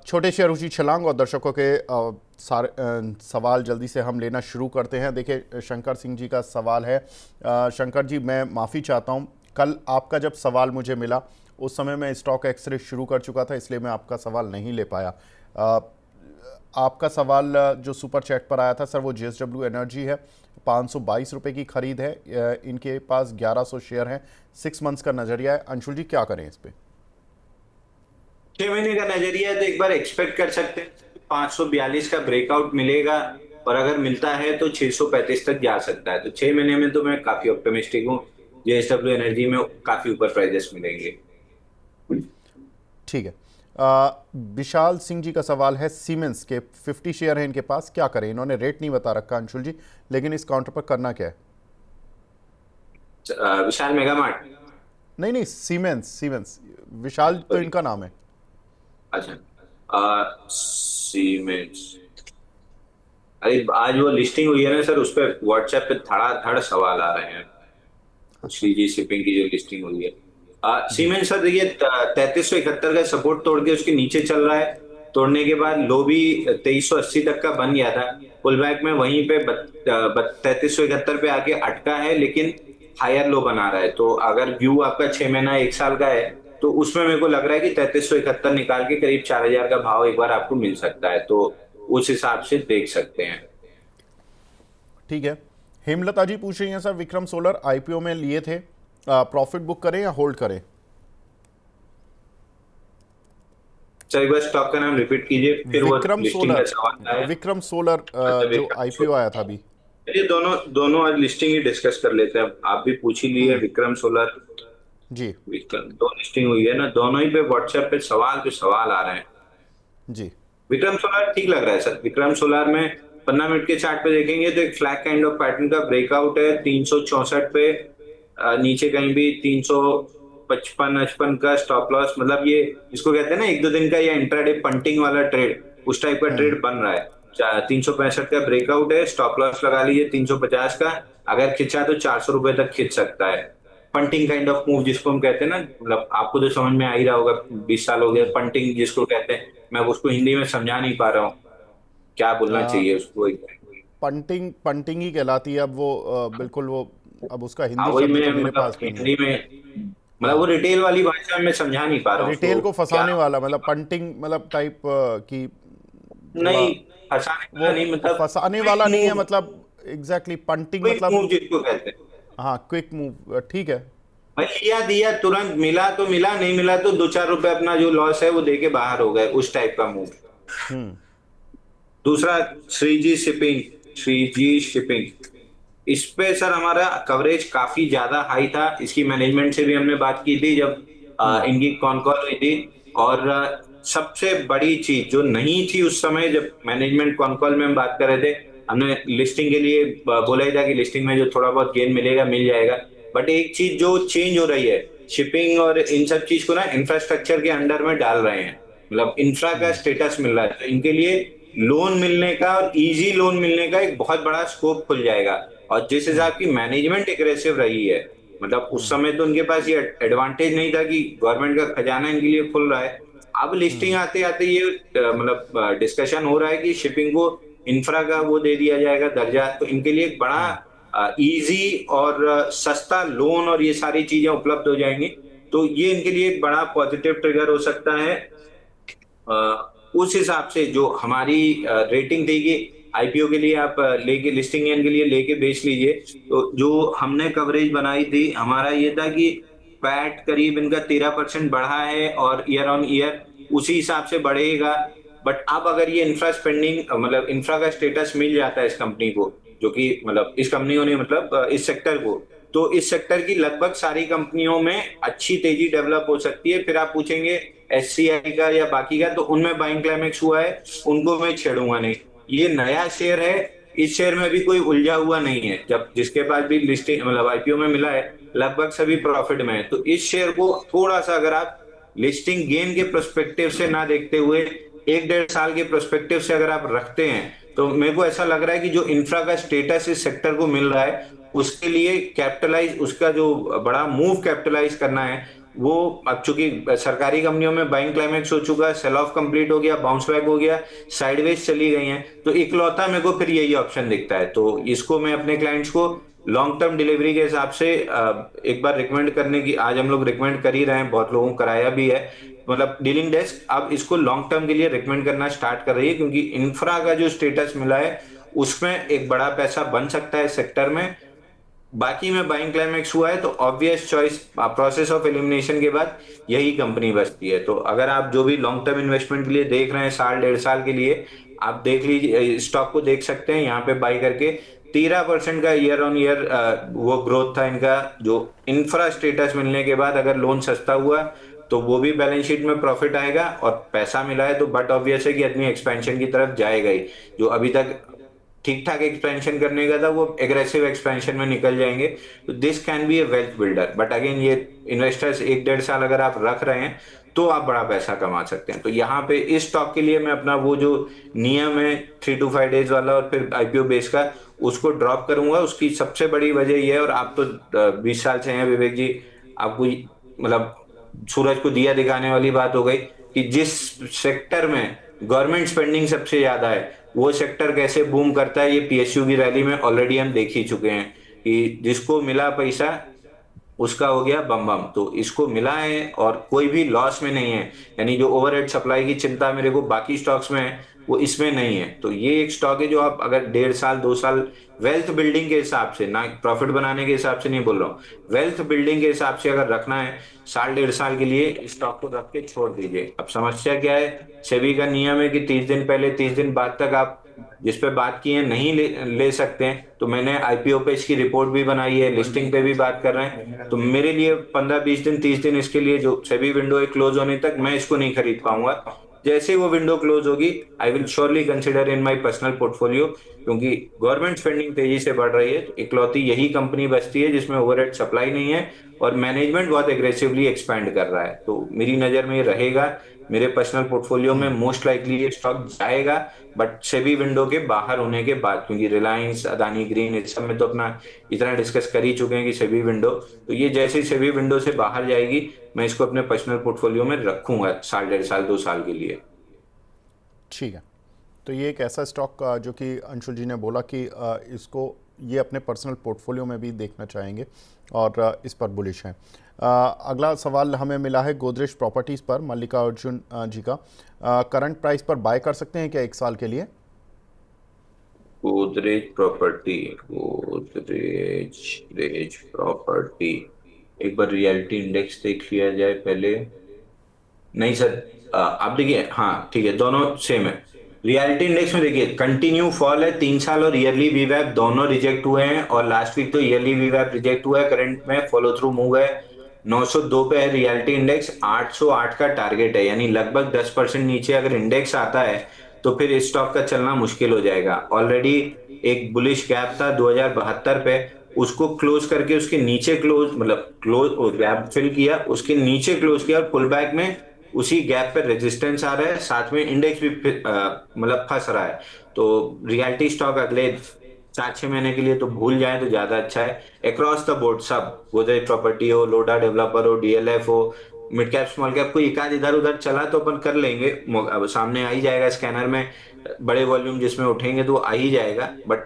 छोटे से रुचि छलांग और दर्शकों के सारे सवाल जल्दी से हम लेना शुरू करते हैं। देखिए, शंकर सिंह जी का सवाल है। शंकर जी, मैं माफ़ी चाहता हूं, कल आपका जब सवाल मुझे मिला उस समय मैं स्टॉक एक्सरे शुरू कर चुका था, इसलिए मैं आपका सवाल नहीं ले पाया। आपका सवाल जो सुपर चैट पर आया था सर, वो JSW एनर्जी है। 522 रुपये की खरीद है, इनके पास 1100 शेयर हैं, 6 मंथ्स का नज़रिया है। अंशुल जी, क्या करें इस पर? 6 महीने का नजरिया है तो एक बार एक्सपेक्ट कर सकते हैं 542 का ब्रेकआउट मिलेगा, और अगर मिलता है तो 635 तक जा सकता है। तो 6 महीने में तो मैं काफी ऑप्टिमिस्टिक हूँ। JSW एनर्जी में काफी ऊपर प्राइजेस मिलेंगे। ठीक है। विशाल सिंह जी का सवाल है, सीमेंस के 50 शेयर हैं इनके पास, क्या करें? इन्होंने रेट नहीं बता रखा अंशुल जी, लेकिन इस काउंटर पर करना क्या है? विशाल मेगा मार्ट। नहीं नहीं, सीमेंस सीमेंस, विशाल तो सॉरी। इनका नाम है। अच्छा। सीमेंट्स। अरे आज वो लिस्टिंग हुई है ना सर, उस पर व्हाट्सएप पे धड़ाधड़ सवाल आ रहे हैं। अच्छा। श्रीजी शिपिंग की जो लिस्टिंग हुई है। जी। सीमेंट सर देखिए, 3371 का सपोर्ट तोड़ के उसके नीचे चल रहा है। तोड़ने के बाद लो भी 2380 तक का बन गया था। पुल बैक में वहीं पे 3371 पे आके अटका है, लेकिन हायर लो बना रहा है। तो अगर व्यू आपका 6 महीना 1 साल का है, तो उसमें मेरे को लग रहा है कि 3371 निकाल के करीब 4000 का भाव एक बार आपको मिल सकता है। तो उस हिसाब से देख सकते हैं। ठीक है। हेमलता जी पूछ रही हैं, सर विक्रम सोलर IPO में लिए थे, प्रॉफिट बुक करें या होल्ड करें? सर एक बार स्टॉक का नाम रिपीट कीजिए, फिर वो विक्रम लिस्टिंग का सोलर, सवाल था है। विक्रम सोलर, अच्छा, जो विक्रम IPO आया था सोलर। अभी। ये दोनों दोनों आज लिस्टिंग ही डिस्कस कर लेते हैं। आप भी पूछ ही लिए विक्रम सोलर। जी। विक्रम दो लिस्टिंग हुई है ना, दोनों ही पे व्हाट्सएप पे सवाल आ रहे हैं। जी। विक्रम सोलर ठीक लग रहा है सर। विक्रम सोलर में 15 मिनट के चार्ट पे देखेंगे तो एक फ्लैग काइंड ऑफ पैटर्न का ब्रेकआउट है 364 पे। नीचे कहीं भी 355-55 का स्टॉप लॉस, मतलब ये इसको कहते हैं ना, एक दो दिन का या इंट्राडे पंटिंग वाला ट्रेड, उस टाइप का ट्रेड बन रहा है। 365 का ब्रेकआउट है, स्टॉप लॉस लगा लीजिए 350 का। अगर खिंचा तो 400 रुपए तक खिंच सकता है। पंटिंग काइंड ऑफ मूव जिसको हम कहते हैं ना, मतलब आपको तो समझ में आ ही रहा होगा, 20 साल हो गए पंटिंग जिसको कहते हैं। मैं उसको हिंदी में समझा नहीं पा रहा हूँ, क्या बोलना चाहिए उसको। पंटिंग पंटिंग ही कहलाती है अब वो, बिल्कुल वो, अब उसका हाँ हिंदी वही शब्द तो मैं मेरे मतलब पास भी नहीं है। हिंदी में, मतलब वो हाँ, रिटेल वाली भाषा में समझा नहीं पा रहा हूँ रिटेल उसको। को क्या फंसाने वाला, मतलब पंटिंग, मतलब टाइप की, थोड़ा नहीं, फंसाने वो वाला नहीं, मतलब फंसाने क्विक वाला नहीं है, मूव। मतलब एग्जैक्टली पंटिंग क्विक मतलब। मूव जिसको कहते हैं। हाँ, क्विक मूव, ठीक है। भाई लिया दिया तुरंत, मिला तो मिला, नहीं मिला तो 2-4 रुपए अपना जो लॉस है वो दे के बाहर हो गए, उस टाइप का मूव। दूसरा, श्रीजी शिपिंग। इस पे सर हमारा कवरेज काफी ज्यादा हाई था। इसकी मैनेजमेंट से भी हमने बात की थी जब इनकी कॉन कॉल हुई थी। और सबसे बड़ी चीज जो नहीं थी उस समय जब मैनेजमेंट कॉन कॉल में हम बात कर रहे थे, हमने लिस्टिंग के लिए बोला ही था कि लिस्टिंग में जो थोड़ा बहुत गेन मिलेगा मिल जाएगा। बट एक चीज जो चेंज हो रही है, शिपिंग और इन सब चीज को ना इंफ्रास्ट्रक्चर के अंडर में डाल रहे हैं, मतलब इंफ्रा का स्टेटस मिल रहा है, तो इनके लिए लोन मिलने का और इजी लोन मिलने का एक बहुत बड़ा स्कोप खुल जाएगा। और जिस हिसाब की मैनेजमेंट एग्रेसिव रही है, मतलब उस समय तो उनके पास ये एडवांटेज नहीं था कि गवर्नमेंट का खजाना इनके लिए खुल रहा है। अब लिस्टिंग आते आते ये मतलब डिस्कशन हो रहा है कि शिपिंग को इंफ्रा का वो दे दिया जाएगा दर्जा, तो इनके लिए एक बड़ा इजी और सस्ता लोन और ये सारी चीजें उपलब्ध हो जाएंगी। तो ये इनके लिए एक बड़ा पॉजिटिव ट्रिगर हो सकता है। उस हिसाब से जो हमारी रेटिंग थी कि IPO के लिए आप लेके लिस्टिंग के लिए लेके बेच लीजिए, तो जो हमने कवरेज बनाई थी हमारा ये था कि पैट करीब इनका 13% बढ़ा है और ईयर ऑन ईयर उसी हिसाब से बढ़ेगा। बट अब अगर ये इंफ्रा स्पेंडिंग, मतलब इंफ्रा का स्टेटस मिल जाता है इस कंपनी को, जो कि मतलब इस कंपनी को नहीं, मतलब इस सेक्टर को, तो इस सेक्टर की लगभग सारी कंपनियों में अच्छी तेजी डेवलप हो सकती है। फिर आप पूछेंगे SCI का या बाकी का, तो उनमें बाइंग क्लाइमेक्स हुआ है, उनको मैं छेड़ूंगा नहीं। ये नया शेयर है, इस शेयर में भी कोई उलझा हुआ नहीं है। जब जिसके पास भी लिस्टिंग मतलब IPO में मिला है, लगभग सभी प्रॉफिट में है। तो इस शेयर को थोड़ा सा अगर आप लिस्टिंग गेन के प्रोस्पेक्टिव से ना देखते हुए 1-1.5 साल के प्रोस्पेक्टिव से अगर आप रखते हैं, तो मेरे को ऐसा लग रहा है कि जो इंफ्रा का स्टेटस इस सेक्टर को मिल रहा है, उसके लिए कैपिटलाइज, उसका जो बड़ा मूव कैपिटलाइज करना है, वो अब चूंकि सरकारी कंपनियों में बाइंग क्लाइमेक्स हो चुका, सेल ऑफ कंप्लीट हो गया, बाउंस बैक हो गया, साइडवेज चली गई हैं, तो इकलौता मेरे को फिर यही ऑप्शन दिखता है। तो इसको मैं अपने क्लाइंट्स को लॉन्ग टर्म डिलीवरी के हिसाब से एक बार रिकमेंड करने की, आज हम लोग रिकमेंड कर ही रहे हैं, बहुत लोगों को कराया भी है। मतलब डीलिंग डेस्क अब इसको लॉन्ग टर्म के लिए रिकमेंड करना स्टार्ट कर रही है, क्योंकि इंफ्रा का जो स्टेटस मिला है उसमें एक बड़ा पैसा बन सकता है सेक्टर में। बाकी में बाइंग क्लाइमेक्स हुआ है तो obvious choice process of elimination के बाद यही कंपनी बचती है। तो अगर आप जो भी लॉन्ग टर्म इन्वेस्टमेंट के लिए देख रहे हैं, साल डेढ़ साल के लिए, आप देख लीजिए, स्टॉक को देख सकते हैं यहाँ पे बाई करके। 13% का ईयर ऑन ईयर वो ग्रोथ था इनका, जो इंफ्रा स्टेटस मिलने के बाद अगर लोन सस्ता हुआ तो वो भी बैलेंस शीट में प्रॉफिट आएगा, और पैसा मिला है तो बट ऑब्वियस है कि आदमी एक्सपेंशन की तरफ जाएगा ही। जो अभी तक ठीक ठाक एक्सपेंशन करने का था वो एग्रेसिव एक्सपेंशन में निकल जाएंगे। तो this can be A wealth builder, but again ये इन्वेस्टर्स एक डेढ़ साल अगर आप रख रहे हैं तो आप बड़ा पैसा कमा सकते हैं। तो यहाँ पे इस स्टॉक के लिए मैं अपना वो जो नियम है 3 to 5 days वाला और फिर आईपीओ बेस का, उसको ड्रॉप करूंगा। उसकी सबसे बड़ी वजह ये है, और आप तो 20 साल से हैं विवेक जी, आपको मतलब सूरज को दिया दिखाने वाली बात हो गई कि जिस सेक्टर में गवर्नमेंट स्पेंडिंग सबसे ज्यादा है वो सेक्टर कैसे बूम करता है, ये पीएसयू की रैली में ऑलरेडी हम देख ही चुके हैं कि जिसको मिला पैसा उसका हो गया बम बम। तो इसको मिला है और कोई भी लॉस में नहीं है, यानी जो ओवरहेड सप्लाई की चिंता मेरे को बाकी स्टॉक्स में है वो इसमें नहीं है। तो ये एक स्टॉक है जो आप अगर डेढ़ साल 2 साल वेल्थ बिल्डिंग के हिसाब से, ना प्रॉफिट बनाने के हिसाब से नहीं बोल रहा हूँ, वेल्थ बिल्डिंग के हिसाब से अगर रखना है साल डेढ़ साल के लिए, स्टॉक को रख के छोड़ दीजिए। अब समस्या क्या है, सेबी का नियम है कि 30 दिन पहले 30 दिन बाद तक आप जिस पे बात की है नहीं ले सकते हैं। तो मैंने आईपीओ पे इसकी रिपोर्ट भी बनाई है, लिस्टिंग पे भी बात कर रहे हैं, तो मेरे लिए 15 20 दिन 30 दिन इसके लिए जो सेबी विंडो है क्लोज होने तक मैं इसको नहीं खरीद पाऊंगा। जैसे ही वो विंडो क्लोज होगी I will surely consider in my personal portfolio, क्योंकि गवर्नमेंट स्पेंडिंग तेजी से बढ़ रही है। तो इकलौती यही कंपनी बचती है जिसमें ओवरहेड सप्लाई नहीं है और मैनेजमेंट बहुत एग्रेसिवली एक्सपैंड कर रहा है। तो मेरी नजर में ये रहेगा, मेरे पर्सनल पोर्टफोलियो में मोस्ट लाइकली ये स्टॉक जाएगा, बट सेबी विंडो के बाहर होने के बाद, क्योंकि रिलायंस, अदानी ग्रीन, इस सब में तो अपना इतना डिस्कस कर ही चुके हैं कि सेबी विंडो, तो ये जैसे ही सेबी विंडो से बाहर जाएगी मैं इसको अपने पर्सनल पोर्टफोलियो में रखूंगा साल डेढ़ साल 2 साल के लिए। ठीक है। तो ये एक ऐसा स्टॉक जो कि अंशुल जी ने बोला कि इसको ये अपने पर्सनल पोर्टफोलियो में भी देखना चाहेंगे और इस पर बुलिश हैं। अगला सवाल हमें मिला है गोदरेज प्रॉपर्टीज़ पर, मल्लिका अर्जुन जी का। करंट प्राइस पर बाय कर सकते हैं क्या 1 साल के लिए? गोदरेज प्रॉपर्टी, गोदरेज रेज प्रॉपर्टी, एक बार रियलिटी इंडेक्स देख लिया जाए पहले। नहीं सर, आप देखिए, हाँ ठीक है, दोनों सेम है। रियलिटी इंडेक्स में देखिए कंटिन्यू फॉल है, 3 साल और ईयरली वीवैप दोनों रिजेक्ट हुए हैं, और लास्ट वीक तो ईयरली वीवैप रिजेक्ट हुआ है, करंट में फॉलो थ्रू मूव है। 902 पे है रियलिटी इंडेक्स, 808 का टारगेट है, यानी लगभग 10% नीचे अगर इंडेक्स आता है तो फिर इस स्टॉक का चलना मुश्किल हो जाएगा। ऑलरेडी एक बुलिश गैप था 2072 पे, उसको क्लोज करके उसके नीचे क्लोज, मतलब क्लोज गैप फिल किया, उसके नीचे क्लोज किया और पुल बैक में उसी गैप पे रेजिस्टेंस आ रहा है, साथ में इंडेक्स भी मतलब फंस रहा है। तो रियलिटी स्टॉक अगले 4 6 महीने के लिए तो भूल जाए तो ज्यादा अच्छा है। अक्रॉस द बोर्ड सब, गोदरेज प्रॉपर्टी हो, लोडा डेवलपर हो, डीएलएफ हो, मिड कैप स्मॉल कैप, कोई एकाध इधर उधर चला तो अपन कर लेंगे, अब सामने आ ही जाएगा स्कैनर में, बड़े वॉल्यूम जिसमें उठेंगे तो आ ही जाएगा। बट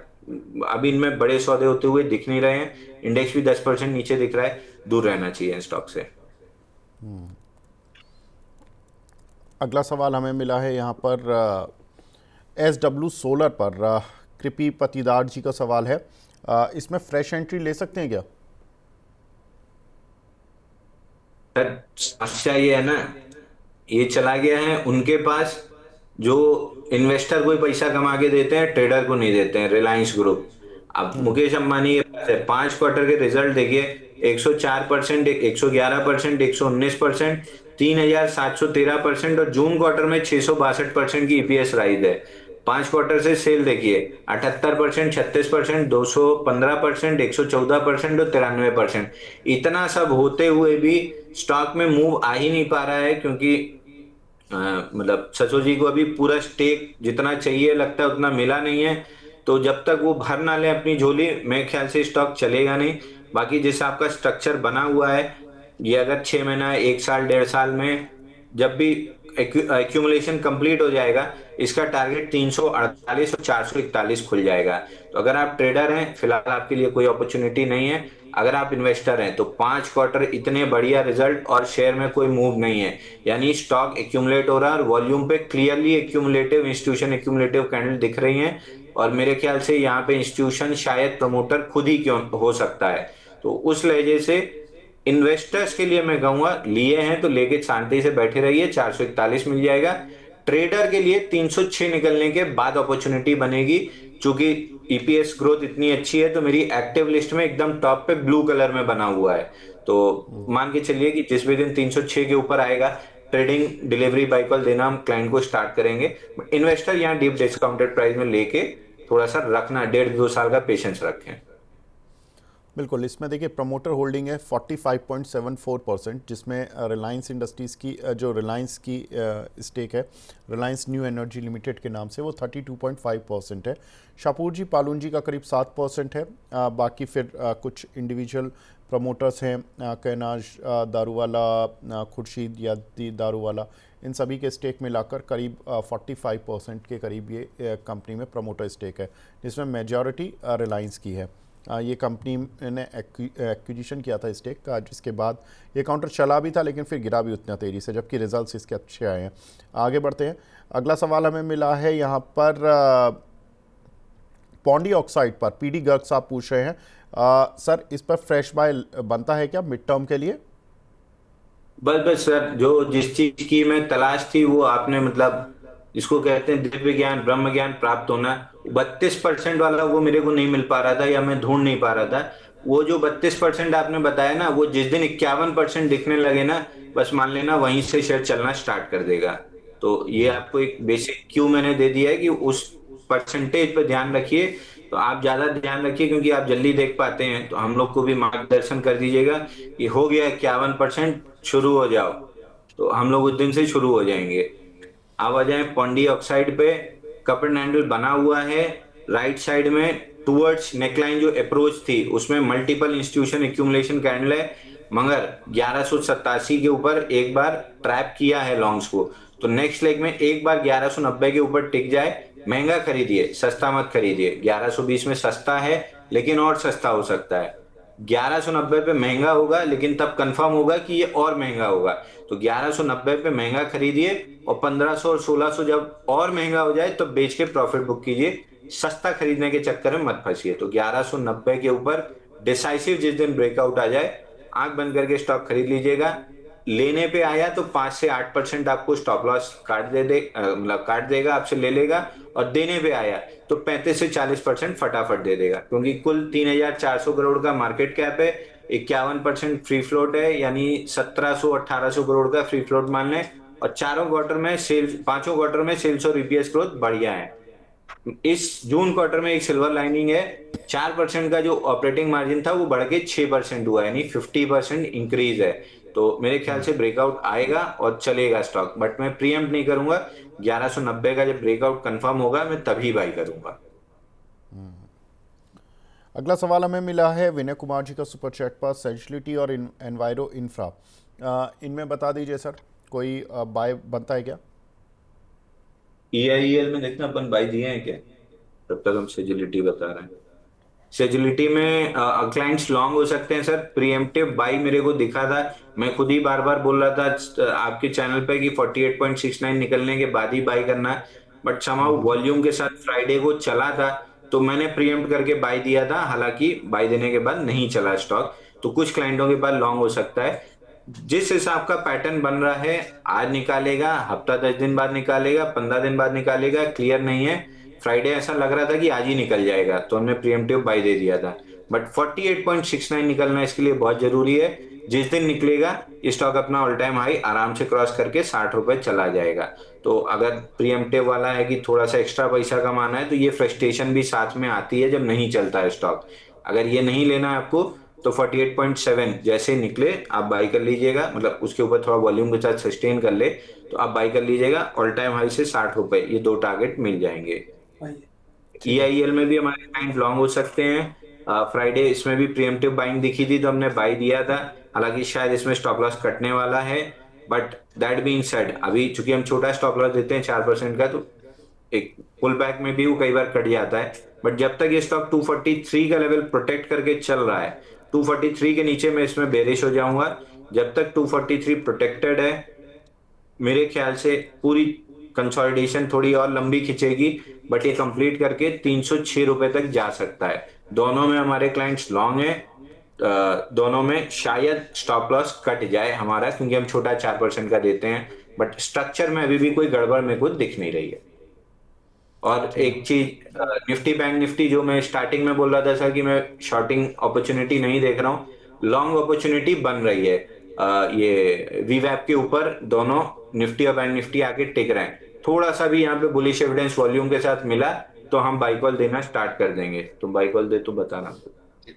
अभी इनमें बड़े सौदे होते हुए दिख नहीं रहे हैं, इंडेक्स भी 10% नीचे दिख रहा है, दूर रहना चाहिए स्टॉक से। अगला सवाल हमें मिला है यहाँ पर SW सोलर पर, कृपी पतिदार जी का सवाल है। इसमें फ्रेश एंट्री ले सकते हैं क्या? सर समस्या ये है ना, ये चला गया है उनके पास जो इन्वेस्टर को ही पैसा कमा के देते हैं, ट्रेडर को नहीं देते हैं, रिलायंस ग्रुप। अब मुकेश अंबानी के पास है, 5 क्वार्टर के रिजल्ट देखिए, 104%, 111%, 119%, 3713%, और जून क्वार्टर में 662% की ईपीएस राइज है। 5 क्वार्टर से सेल देखिए, 78%, 36%, 215%, 114% और 93%। इतना सब होते हुए भी स्टॉक में मूव आ ही नहीं पा रहा है, क्योंकि मतलब सचो जी को अभी पूरा स्टेक जितना चाहिए लगता है उतना मिला नहीं है। तो जब तक वो भर ना ले अपनी झोली, मेरे ख्याल से स्टॉक चलेगा नहीं। बाकी जिस आपका स्ट्रक्चर बना हुआ है, ये अगर 6 महीना, 1 साल, 1.5 साल में जब भी एक्यूमुलेशन कंप्लीट हो जाएगा, इसका टारगेट 348 और 441 खुल जाएगा। तो अगर आप ट्रेडर हैं, फिलहाल आपके लिए कोई अपॉर्चुनिटी नहीं है। अगर आप इन्वेस्टर हैं तो 5 क्वार्टर इतने बढ़िया रिजल्ट और शेयर में कोई मूव नहीं है, यानी स्टॉक एक्यूमुलेट हो रहा है और वॉल्यूम पे clearly accumulative, institution accumulative candle दिख रही हैं। और मेरे ख्याल से यहाँ पे इंस्टीट्यूशन शायद प्रमोटर खुद ही क्यों हो सकता है। तो उस लहजे से इन्वेस्टर्स के लिए मैं कहूंगा, लिए हैं तो लेके शांति से बैठे रहिए, 441 मिल जाएगा। ट्रेडर के लिए 306 निकलने के बाद अपॉर्चुनिटी बनेगी। चूंकि ईपीएस ग्रोथ इतनी अच्छी है तो मेरी एक्टिव लिस्ट में एकदम टॉप पे ब्लू कलर में बना हुआ है। तो मान के चलिए कि जिस भी दिन 306 के ऊपर आएगा, ट्रेडिंग डिलीवरी बाय कॉल देना हम क्लाइंट को स्टार्ट करेंगे। इन्वेस्टर यहाँ डीप डिस्काउंटेड प्राइस में लेके थोड़ा सा रखना, 1.5-2 साल का पेशेंस रखें। बिल्कुल, इसमें देखिए प्रमोटर होल्डिंग है 45.74%, जिसमें रिलायंस इंडस्ट्रीज़ की जो रिलायंस की स्टेक है रिलायंस न्यू एनर्जी लिमिटेड के नाम से, वो 32.5% है। शापूर जी पालून जी का करीब 7% है। बाकी फिर कुछ इंडिविजुअल प्रमोटर्स हैं, कैनाज दारूवाला, खुर्शीद यादी दारूवाला, इन सभी के स्टेक मिलाकर करीब 45% के करीब ये कंपनी में प्रमोटर स्टेक है, जिसमें मेजॉरिटी रिलायंस की है। ये कंपनी ने एक्विजिशन किया था स्टेक का, जिसके बाद ये काउंटर चला भी था लेकिन फिर गिरा भी उतना तेज़ी से, जबकि रिजल्ट्स इसके अच्छे आए हैं। आगे बढ़ते हैं। अगला सवाल हमें मिला है यहाँ पर पॉन्डी ऑक्साइड पर, पीडी गर्ग साहब पूछ रहे हैं, सर इस पर फ्रेश बाय बनता है क्या मिड टर्म के लिए? बस बस सर, जो जिस चीज की मैं तलाश थी वो आपने, मतलब इसको कहते हैं दिव्य ज्ञान, ब्रह्म ज्ञान प्राप्त होना। 32% वाला वो मेरे को नहीं मिल पा रहा था या मैं ढूंढ नहीं पा रहा था। वो जो 32% आपने बताया ना, वो जिस दिन 51% दिखने लगे ना, बस मान लेना वहीं से शेयर चलना स्टार्ट कर देगा। तो ये आपको एक बेसिक क्यू मैंने दे दिया है कि उस परसेंटेज पे ध्यान रखिए। तो आप ज्यादा ध्यान रखिए क्योंकि आप जल्दी देख पाते हैं, तो हम लोग को भी मार्गदर्शन कर दीजिएगा कि हो गया 51%, शुरू हो जाओ। तो हम लोग उस दिन से शुरू हो जाएंगे। अब आ जाए पॉन्डी ऑक्साइड पे। कपड़ हैंडल बना हुआ है राइट साइड में, टुवर्ड्स नेकलाइन जो अप्रोच थी उसमें मल्टीपल इंस्टीट्यूशन एक्यूमुलेशन कैंडल है, मगर 1187 के ऊपर एक बार ट्रैप किया है लॉन्ग्स को। तो नेक्स्ट लेग में एक बार 1190 के ऊपर टिक जाए, महंगा खरीदिए, सस्ता मत खरीदिए। 1120 में सस्ता है लेकिन और सस्ता हो सकता है। 1190 पे महंगा होगा लेकिन तब कंफर्म होगा कि ये और महंगा होगा। तो 1190 पे महंगा खरीदिए और 1500 और 1600 जब और महंगा हो जाए तो बेच के प्रॉफिट बुक कीजिए। सस्ता खरीदने के चक्कर में मत फंसिए। तो 1190 के ऊपर डिसाइसिव जिस दिन ब्रेकआउट आ जाए, आंख बंद करके स्टॉक खरीद लीजिएगा। लेने पे आया तो 5 से 8% आपको स्टॉप लॉस मतलब काट देगा, आपसे ले लेगा। और देने पे आया तो 35 से 40% फटाफट दे देगा, क्योंकि कुल 3400 करोड़ का मार्केट कैप है, 51% फ्री फ्लोट है, यानी 1700-1800 करोड़ का फ्री फ्लोट मान लें। और चारों क्वार्टर में सेल्स, पांचों क्वार्टर में सेल्स और ईपीएस ग्रोथ बढ़िया है। इस जून क्वार्टर में एक सिल्वर लाइनिंग है, 4% का जो ऑपरेटिंग मार्जिन था वो बढ़ के 6% हुआ, यानी 50% इंक्रीज है। तो मेरे ख्याल से ब्रेकआउट आएगा और चलेगा स्टॉक, बट मैं प्रीएम्प्ट नहीं करूंगा। 1190 का जब ब्रेकआउट कंफर्म होगा मैं तभी बाई करूंगा। अगला सवाल हमें मिला है विनय कुमार जी का सुपर चैट पर, सेंचुरिटी और एनवायरो इंफ्रा, इनमें बता दीजिए सर, कोई बाय बनता है क्या? ईआईएल में देखना अपन बाई दिए हैं क्या, तब तक हम सेजिलिटी बता रहे हैं। सेजिलिटी में क्लाइंट्स लॉन्ग हो सकते हैं सर। प्रीएम्प्टिव बाई मेरे को दिखा था, मैं खुद ही बार बार बोल रहा था आपके चैनल पे कि 48.69 निकलने के बाद ही बाई करना है। बट समाउ वॉल्यूम के साथ फ्राइडे को चला था तो मैंने प्रीएम्प्ट करके बाई दिया था, हालांकि बाई देने के बाद नहीं चला स्टॉक। तो कुछ क्लाइंटों के पास लॉन्ग हो सकता है। जिस हिसाब का पैटर्न बन रहा है, आज निकालेगा, हफ्ता 10 दिन बाद निकालेगा, 15 दिन बाद निकालेगा, क्लियर नहीं है। फ्राइडे ऐसा लग रहा था कि आज ही निकल जाएगा तो हमने प्रीएम्प्टिव बाय दे दिया था। बट 48.69 निकलना इसके लिए बहुत जरूरी है। जिस दिन निकलेगा स्टॉक अपना ऑल टाइम हाई आराम से क्रॉस करके 60 रुपए चला जाएगा। तो अगर प्रीएम्प्टिव वाला है कि थोड़ा सा एक्स्ट्रा पैसा कमाना है, तो ये फ्रस्ट्रेशन भी साथ में आती है जब नहीं चलता है स्टॉक। अगर ये नहीं लेना है आपको तो 48.7 जैसे ही निकले आप बाई कर लीजिएगा, मतलब उसके ऊपर थोड़ा वॉल्यूम के साथ सस्टेन कर ले तो आप बाई कर लीजिएगा। ऑल टाइम हाई से 60 रुपए, ये दो टारगेट मिल जाएंगे। ठीक है। ईआईएल में भी हमारे क्लाइंट लॉन्ग हो सकते हैं। फ्राइडे इसमें भी प्रीएम्प्टिव बाइंग दिखी थी तो हमने बाई दिया था, हालांकि शायद इसमें स्टॉप लॉस कटने वाला है। बट दैट बीइंग सेड, अभी चूंकि हम छोटा स्टॉप लॉस देते हैं 4% का, तो एक पुल बैक में भी वो कई बार कट जाता है। बट जब तक ये स्टॉक 243 का लेवल प्रोटेक्ट करके चल रहा है, 243 के नीचे मैं इसमें बेरिश हो जाऊंगा। जब तक 243 प्रोटेक्टेड है, मेरे ख्याल से पूरी कंसोलिडेशन थोड़ी और लंबी खिंचेगी, बट ये कंप्लीट करके 306 रुपए तक जा सकता है। दोनों में हमारे क्लाइंट्स लॉन्ग है, दोनों में शायद स्टॉप लॉस कट जाए हमारा, क्योंकि हम छोटा 4% का देते हैं। बट स्ट्रक्चर में अभी भी कोई गड़बड़ मेरे को दिख नहीं रही है। और ठीक है। एक चीज, निफ्टी बैंक निफ्टी जो मैं स्टार्टिंग में बोल रहा था सर कि मैं शॉर्टिंग अपॉर्चुनिटी नहीं देख रहा हूँ, लॉन्ग अपॉर्चुनिटी बन रही है। ये वीवैप के ऊपर दोनों निफ्टी और बैंक निफ्टी आके टिक रहे हैं। थोड़ा सा भी यहाँ पे बुलिश एविडेंस वॉल्यूम के साथ मिला तो हम बाई कॉल देना स्टार्ट कर देंगे। तुम बाई कॉल दे तो बताना, ठीक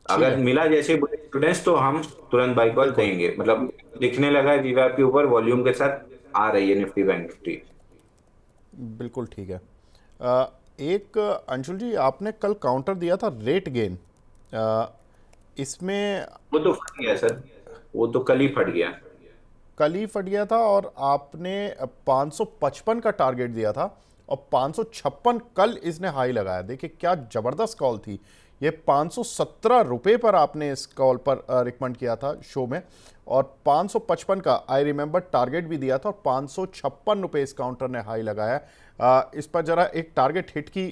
अगर है। मिला जैसे बुलिश एविडेंस तो हम तुरंत बाई कॉल बिल्कुल। देंगे। मतलब दिखने लगा है वीवैप के ऊपर वॉल्यूम के साथ आ रही है निफ्टी बैंक निफ्टी। बिल्कुल ठीक है। एक अंशुल जी, आपने कल काउंटर दिया था रेट गेन, इसमें वो तो फट गया सर, वो तो कल ही फट गया। कल ही फट गया था और आपने 555 का टारगेट दिया था और 556 कल इसने हाई लगाया। देखिए क्या ज़बरदस्त कॉल थी ये। 517 रुपये पर आपने इस कॉल पर रिकमेंड किया था शो में, और 555 का आई रिमेंबर टारगेट भी दिया था, और 556 रुपये इस काउंटर ने हाई लगाया। इस पर ज़रा एक टारगेट हिट की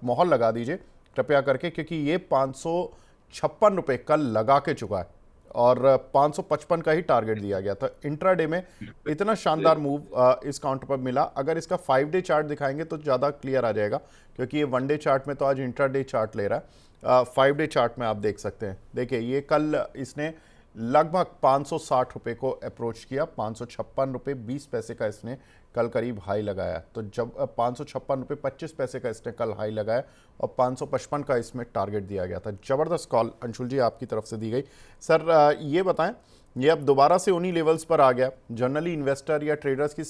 मोहर लगा दीजिए कृपया करके, क्योंकि ये 556 रुपये कल लगा के चुका है और 555 का ही टारगेट दिया गया था। इंट्राडे में इतना शानदार मूव इस काउंटर पर मिला। अगर इसका 5 डे चार्ट दिखाएंगे तो ज़्यादा क्लियर आ जाएगा, क्योंकि ये 1 डे चार्ट में तो आज इंट्राडे चार्ट ले रहा है। 5 डे चार्ट में आप देख सकते हैं। देखिए ये कल इसने लगभग 560 रुपये को अप्रोच किया, 556 रुपये 20 पैसे का इसने कल करीब हाई लगाया। तो जब 556 रुपये 25 पैसे का इसने कल हाई लगाया और 555 का इसमें टारगेट दिया गया था। ज़बरदस्त कॉल अंशुल जी आपकी तरफ से दी गई। सर ये बताएं, ये अब दोबारा से उन्हीं लेवल्स पर आ गया। जनरली इन्वेस्टर या ट्रेडर्स की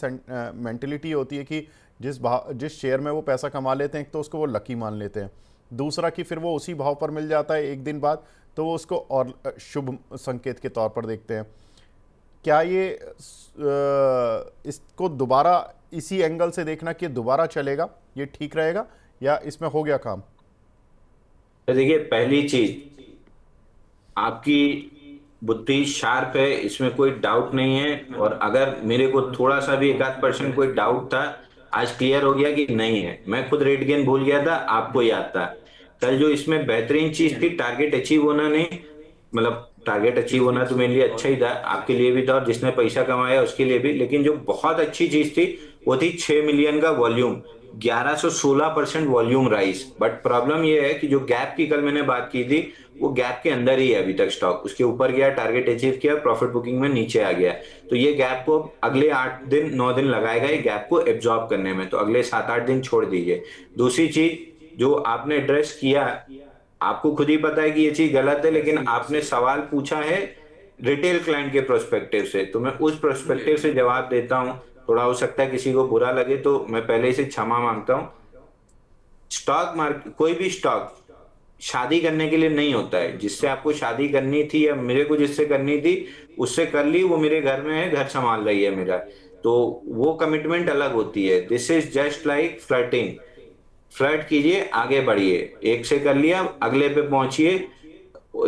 मेंटलिटी होती है कि जिस शेयर में वो पैसा कमा लेते हैं, एक तो उसको वो लकी मान लेते हैं, दूसरा कि फिर वो उसी भाव पर मिल जाता है एक दिन बाद, तो वो उसको और शुभ संकेत के तौर पर देखते हैं। क्या ये इसको दोबारा इसी एंगल से देखना कि दोबारा चलेगा, ये ठीक रहेगा, या इसमें हो गया काम? तो देखिए, पहली चीज, आपकी बुद्धि शार्प है, इसमें कोई डाउट नहीं है। और अगर मेरे को थोड़ा सा भी 1-8% कोई डाउट था, आज क्लियर हो गया कि नहीं है। मैं खुद रेट गेन भूल गया था, आपको याद था। कल जो इसमें बेहतरीन चीज थी, टारगेट अचीव होना नहीं, मतलब टारगेट अचीव होना तो मेरे लिए अच्छा ही था, आपके लिए भी था, और जिसने पैसा कमाया उसके लिए भी। लेकिन जो बहुत अच्छी चीज थी वो थी 6 मिलियन का volume, 1116% volume rise. But problem ये है कि जो गैप की कल मैंने बात की थी, वो गैप के अंदर ही है अभी तक स्टॉक। उसके ऊपर गया, टारगेट अचीव किया, प्रॉफिट बुकिंग में नीचे आ गया। तो ये गैप को अगले 8-9 दिन लगाएगा ये गैप को एब्जॉर्ब करने में, तो अगले 7-8 दिन छोड़ दीजिए। दूसरी चीज जो आपने एड्रेस किया, आपको खुद ही पता है कि ये चीज गलत है, लेकिन आपने सवाल पूछा है रिटेल क्लाइंट के प्रोस्पेक्टिव से, तो मैं उस प्रोस्पेक्टिव से जवाब देता हूं। थोड़ा हो सकता है किसी को बुरा लगे, तो मैं पहले से क्षमा मांगता हूं। स्टॉक मार्केट, कोई भी स्टॉक शादी करने के लिए नहीं होता है। जिससे आपको शादी करनी थी या मेरे को जिससे करनी थी उससे कर ली, वो मेरे घर में है, घर संभाल रही है मेरा, तो वो कमिटमेंट अलग होती है। This is just like flirting. Flirt कीजिए, आगे बढ़िए, एक से कर लिया, अगले पे पहुंचिए,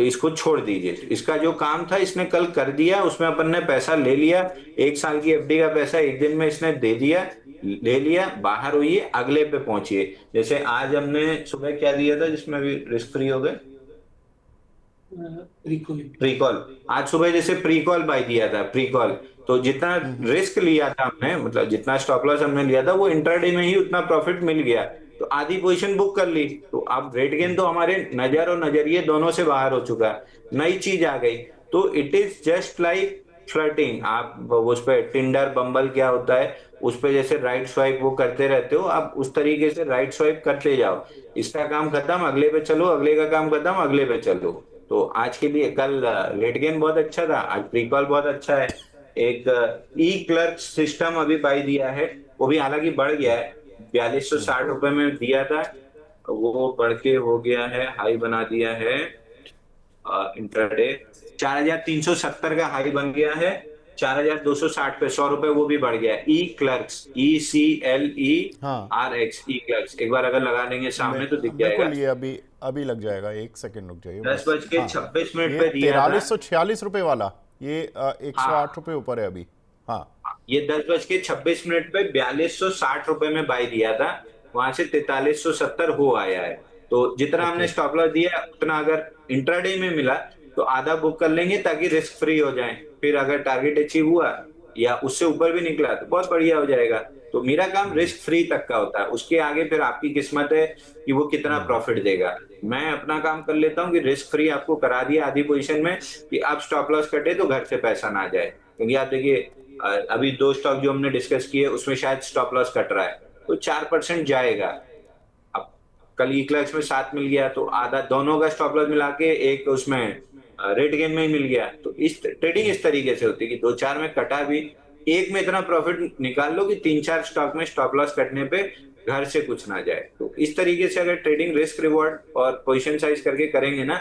इसको छोड़ दीजिए। इसका जो काम था इसने कल कर दिया, उसमें अपन ने पैसा ले लिया, 1 साल की एफडी का पैसा एक दिन में इसने दे दिया, ले लिया, बाहर होइए, अगले पे पहुंचिए। जैसे आज हमने सुबह क्या दिया था जिसमें भी रिस्क फ्री हो गए, प्रीकॉल। आज सुबह जैसे प्रीकॉल बाय दिया था, प्रीकॉल, तो जितना रिस्क लिया था हमने, मतलब जितना स्टॉप लॉस हमने लिया था, वो इंट्राडे में ही उतना प्रॉफिट मिल गया, तो आधी पोजीशन बुक कर ली। तो अब रेट गेन तो हमारे नजर और नजरिए दोनों से बाहर हो चुका है, नई चीज आ गई। तो it is just like flirting. आप उस पे टिंडर बम्बल क्या होता है, उस पे जैसे राइट स्वाइप वो करते रहते हो, आप उस तरीके से राइट स्वाइप करते जाओ। इसका काम खत्म, अगले पे चलो, अगले का काम खत्म, अगले पे चलो। तो आज के लिए कल रेट गेन बहुत अच्छा था, आज प्रीकॉल बहुत अच्छा है। एक ई क्लर्क सिस्टम अभी बाई दिया है, वो भी हालांकि बढ़ गया है, 4260 रुपए में दिया था, वो बढ़ के हो गया है, हाई बना दिया है इंट्राडे। 4,370 का हाई बन गया है। 4,260 पे, 100 रुपए वो भी बढ़ गया है। ई क्लर्क्स, हाँ, ECLERX, ई क्लर्क्स एक बार अगर लगा लेंगे सामने तो दिख जाएगा। बिल्कुल, ये अभी अभी लग जाएगा, एक सेकंड रुक जाइए दस बस। बज के हाँ, छब्बीस मिनट ये पे दिया था। 4346 रुपये वाला, ये 108 हाँ, रुपये ऊपर है अभी। हाँ। ये 10 बज के 26 मिनट पे 4260 रुपए में बाई दिया था। वहां से 4370 हो आया है। तो जितना हमने ओके। स्टॉप लॉस दिया है, उतना अगर इंट्राडे में मिला तो आधा बुक कर लेंगे ताकि रिस्क फ्री हो जाए। फिर अगर टारगेट अचीव हुआ या उससे ऊपर भी निकला तो बहुत बढ़िया हो जाएगा। तो मेरा काम रिस्क फ्री तक का होता है, उसके आगे फिर आपकी किस्मत है कि वो कितना प्रॉफिट देगा। मैं अपना काम कर लेता हूँ कि रिस्क फ्री आपको करा दिया आधी पोजीशन में, कि आप स्टॉप लॉस कटे तो घर से पैसा ना जाए। क्योंकि आप देखिए, अभी दो स्टॉक जो हमने डिस्कस किए उसमें शायद स्टॉप लॉस कट रहा है तो 4% जाएगा। अब कल इक्लैक्स में 7 मिल गया तो आधा दोनों का स्टॉप लॉस मिला के एक उसमें रेट गेन में ही मिल गया। तो इस ट्रेडिंग इस तरीके से होती है कि दो चार में कटा भी, एक में इतना प्रॉफिट निकाल लो कि तीन चार स्टॉक में स्टॉप लॉस कटने पे घर से कुछ ना जाए। तो इस तरीके से अगर ट्रेडिंग रिस्क रिवॉर्ड और पोजिशन साइज करके करेंगे ना,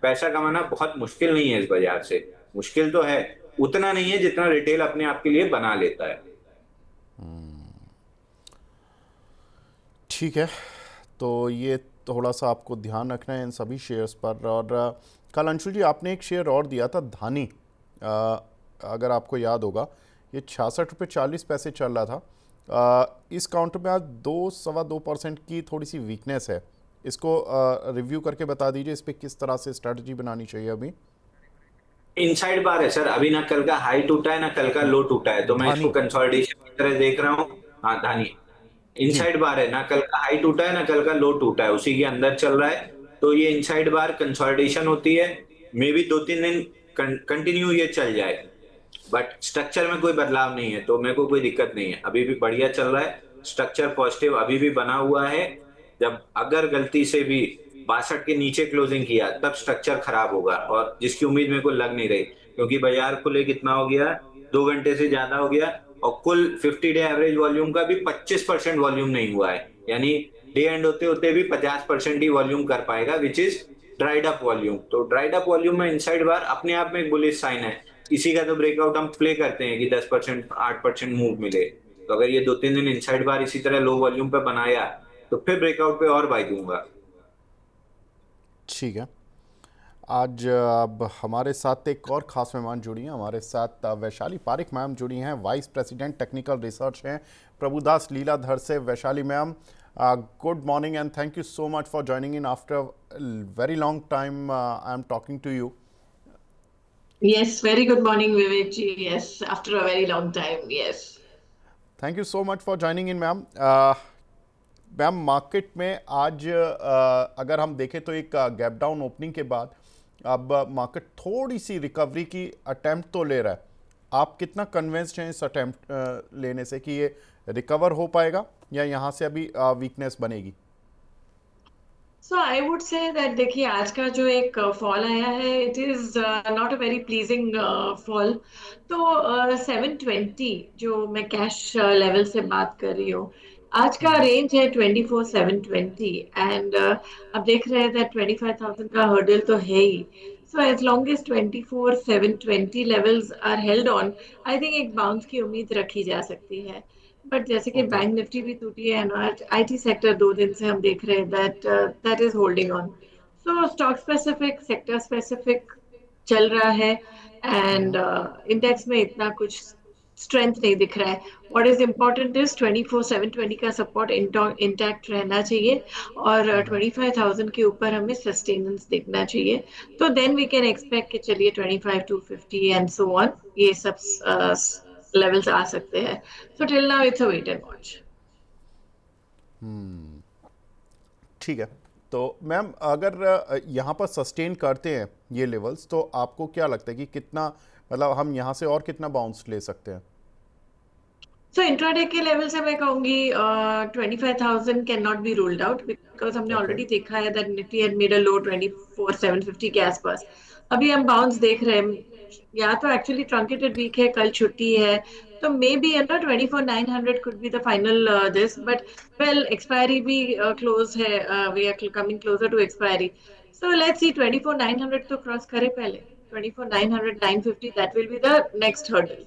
पैसा कमाना बहुत मुश्किल नहीं है इस बाजार से। मुश्किल तो है, उतना नहीं है जितना रिटेल अपने आप के लिए बना लेता है। ठीक है, तो ये थोड़ा सा आपको ध्यान रखना है इन सभी शेयर्स पर। और कल अंशुल जी आपने एक शेयर और दिया था, धानी, अगर आपको याद होगा, ये 66 रुपये 40 पैसे चल रहा था। इस काउंटर में आज 2 सवा 2% की थोड़ी सी वीकनेस है। इसको रिव्यू करके बता दीजिए, इस पर किस तरह से स्ट्रैटेजी बनानी चाहिए अभी। इनसाइड बार है सर, अभी ना कल का हाई टूटा है ना कल का लो टूटा है, तो मैं इसको धानी। कंसोलिडेशन की तरह देख रहा हूँ। हाँ, धानी जी। इनसाइड बार है, ना कल का हाई टूटा है ना कल का लो टूटा है, उसी के अंदर चल रहा है। तो ये इनसाइड बार कंसोलिडेशन होती है। मे भी 2-3 दिन कंटिन्यू ये चल जाए, बट स्ट्रक्चर में कोई बदलाव नहीं है तो मेरे को कोई दिक्कत नहीं है, अभी भी बढ़िया चल रहा है। स्ट्रक्चर पॉजिटिव अभी भी बना हुआ है। जब अगर गलती से भी 62 के नीचे क्लोजिंग किया तब स्ट्रक्चर खराब होगा, और जिसकी उम्मीद मेरे को लग नहीं रही, क्योंकि बाजार खुले कितना हो गया, 2 घंटे से ज्यादा हो गया। और कुल 50 डे एवरेज वॉल्यूम का भी 25% वॉल्यूम नहीं हुआ है। यानी डे एंड होते होते भी 50% ही वॉल्यूम कर पाएगा, which is dried up volume. तो ड्राइड अप वॉल्यूम में इनसाइड बार अपने आप में एक बुलिश साइन है। इसी का तो ब्रेकआउट हम प्ले करते हैं कि 10% 8% मूव मिले। तो अगर ये 2-3 दिन इनसाइड बार इसी तरह लो वॉल्यूम पे बनाया तो फिर ब्रेकआउट पे और बाई दूंगा। ठीक है। आज अब हमारे साथ एक और ख़ास मेहमान जुड़ी हैं, हमारे साथ वैशाली पारिक मैम जुड़ी हैं, वाइस प्रेसिडेंट टेक्निकल रिसर्च हैं प्रभुदास लीलाधर से। Vaishali ma'am, good morning and thank you so much for joining in after very long time I am talking to you. Yes, very good morning, Vivek ji. Yes, after a very long time. Yes. Thank you so much for joining in ma'am. Ma'am, market में आज अगर हम देखें तो एक gap down opening के बाद अब मार्केट थोड़ी सी रिकवरी की अटेम्प्ट तो ले रहा है। आप कितना कन्विंस्ड हैं इस अटेम्प्ट लेने से कि ये रिकवर हो पाएगा या यहाँ से अभी वीकनेस बनेगी? So I would say that देखिए आज का जो एक फॉल आया है, it is not a very pleasing fall. तो 720 जो मैं कैश लेवल से बात कर रही हूँ, आज का रेंज है 24,720 एंड अब देख रहे हैं that 25,000 का हर्डल तो है ही। So as long as 24,720 levels are held on, I think एक बाउंस की उम्मीद रखी जा सकती है। बट जैसे कि ओके। बैंक निफ्टी भी टूटी है ना, आईटी सेक्टर 2 दिन से हम देख रहे हैं that is holding on. So stock specific, sector specific चल रहा है एंड इंडेक्स में इतना कुछ स्ट्रेंथ नहीं दिख रहा है। व्हाट इज इम्पोर्टेंट इज 24,720 का सपोर्ट इंटैक्ट रहना चाहिए और 25,000 के ऊपर हमें सस्टेनेंस देखना चाहिए। तो देन वी कैन एक्सपेक्ट कि चलिए 25,250 एंड सो ऑन, ये सब लेवल्स आ सकते हैं। So till now it's a wait and watch. ठीक है, तो मैम अगर यहाँ पर सस्टेन करते हैं ये लेवल्स तो आपको क्या लगता है कि कितना, मतलब हम यहाँ से और कितना बाउंस ले सकते हैं? So इंट्राडे के लेवल से मैं कहूंगी 25,000 can not be ruled out, because हमने ओके। ऑलरेडी देखा है that Nifty had made a low 24,750 के आसपास। अभी हम बाउंस देख रहे हैं या तो एक्चुअली ट्रंकेटेड वीक है, कल छुट्टी है, तो may be 24,900 could be the final this, but well expiry भी क्लोज है, we are coming closer to expiry, so let's see 24,900 तो क्रॉस करे पहले, 24,900 950 that will be the next hurdle.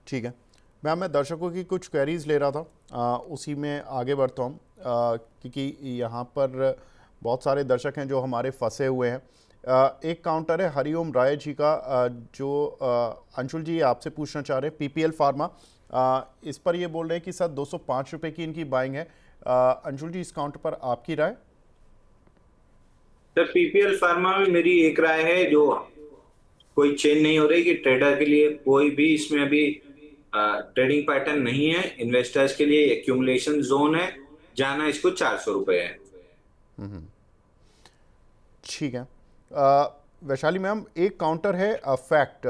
ठीक है मैम, मैं दर्शकों की कुछ क्वेरीज ले रहा था, उसी में आगे बढ़ता हूँ, क्योंकि यहाँ पर बहुत सारे दर्शक हैं जो हमारे फंसे हुए हैं। एक काउंटर है हरिओम राय जी का, जो अंशुल जी आपसे पूछना चाह रहे हैं, पीपीएल फार्मा, इस पर ये बोल रहे हैं कि सर 205 रुपये की इनकी बाइंग है। अंशुल जी, इस काउंटर पर आपकी राय? सर पीपीएल फार्मा में मेरी एक राय है, जो कोई चेंज नहीं हो रही कि ट्रेडर के लिए कोई भी इसमें अभी ट्रेडिंग पैटर्न नहीं है, इन्वेस्टर्स के लिए एक्यूमुलेशन जोन है, जाना इसको 400 रुपये है। ठीक है। वैशाली मैम, एक काउंटर है फैक्ट